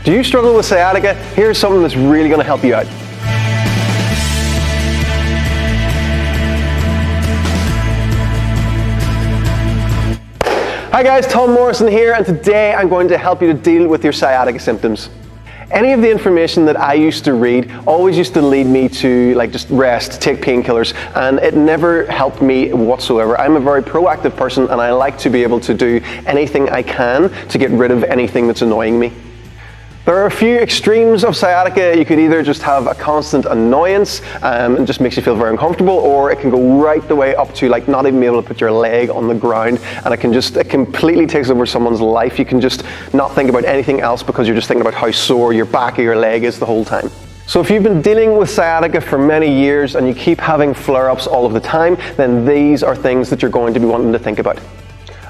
Do you struggle with sciatica? Here's something that's really going to help you out. Hi guys, Tom Morrison here, and today I'm going to help you to deal with your sciatica symptoms. Any of the information that I used to read always used to lead me to just rest, take painkillers, and it never helped me whatsoever. I'm a very proactive person and I like to be able to do anything I can to get rid of anything that's annoying me. There are a few extremes of sciatica. You could either just have a constant annoyance and it just makes you feel very uncomfortable, or it can go right the way up to not even be able to put your leg on the ground, and it completely takes over someone's life. You can just not think about anything else because you're just thinking about how sore your back or your leg is the whole time. So if you've been dealing with sciatica for many years and you keep having flare-ups all of the time, then these are things that you're going to be wanting to think about.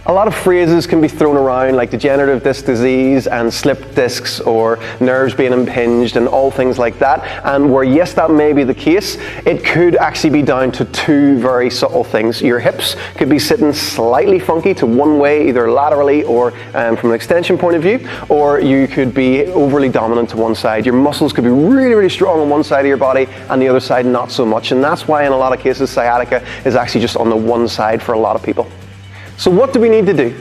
A lot of phrases can be thrown around like degenerative disc disease and slipped discs or nerves being impinged and all things like that. And where yes, that may be the case, it could actually be down to two very subtle things. Your hips could be sitting slightly funky to one way, either laterally or from an extension point of view, or you could be overly dominant to one side. Your muscles could be really, really strong on one side of your body and the other side not so much. And that's why in a lot of cases sciatica is actually just on the one side for a lot of people. So what do we need to do?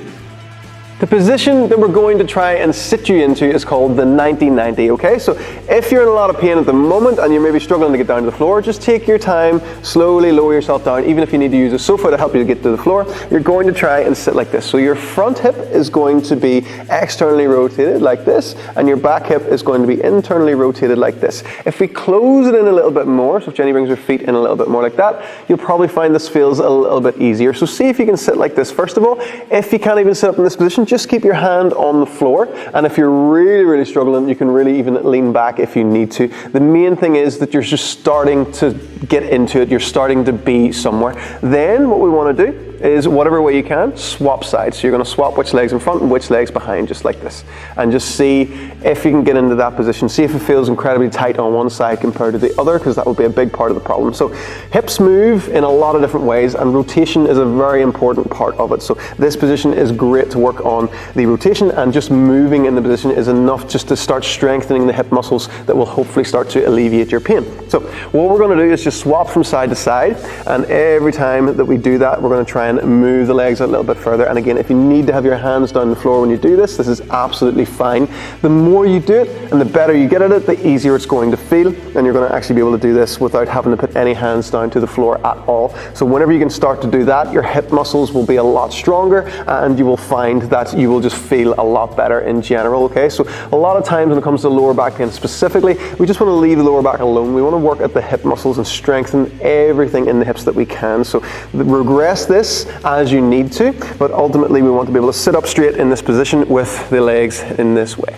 The position that we're going to try and sit you into is called the 90-90, okay? So if you're in a lot of pain at the moment and you're maybe struggling to get down to the floor, just take your time, slowly lower yourself down. Even if you need to use a sofa to help you to get to the floor, you're going to try and sit like this. So your front hip is going to be externally rotated like this, and your back hip is going to be internally rotated like this. If we close it in a little bit more, so if Jenny brings her feet in a little bit more like that, you'll probably find this feels a little bit easier. So see if you can sit like this first of all. If you can't even sit up in this position, just keep your hand on the floor, and if you're really, really struggling, you can really even lean back if you need to. The main thing is that you're just starting to get into it, you're starting to be somewhere. Then what we want to do is, whatever way you can, swap sides. So you're going to swap which legs in front and which legs behind, just like this. And just see if you can get into that position. See if it feels incredibly tight on one side compared to the other, because that will be a big part of the problem. So hips move in a lot of different ways, and rotation is a very important part of it. So this position is great to work on the rotation, and just moving in the position is enough just to start strengthening the hip muscles that will hopefully start to alleviate your pain. So what we're going to do is just swap from side to side, and every time that we do that, we're going to try and move the legs a little bit further. And again, if you need to have your hands down the floor when you do this is absolutely fine. The more you do it and the better you get at it, the easier it's going to feel, and you're going to actually be able to do this without having to put any hands down to the floor at all. So whenever you can start to do that, your hip muscles will be a lot stronger, and you will find that you will just feel a lot better in general, okay? So a lot of times when it comes to lower back pain specifically, we just want to leave the lower back alone. We want to work at the hip muscles and strengthen everything in the hips that we can. So regress this as you need to, but ultimately we want to be able to sit up straight in this position with the legs in this way.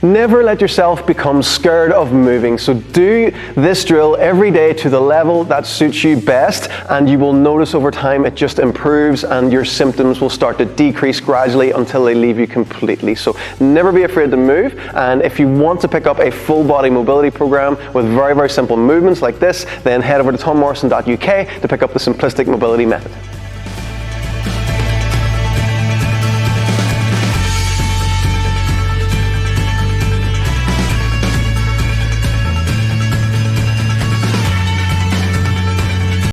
Never let yourself become scared of moving. So do this drill every day to the level that suits you best, and you will notice over time it just improves and your symptoms will start to decrease gradually until they leave you completely. So never be afraid to move, and if you want to pick up a full body mobility program with very, very simple movements like this, then head over to tommorrison.uk to pick up the simplistic mobility method.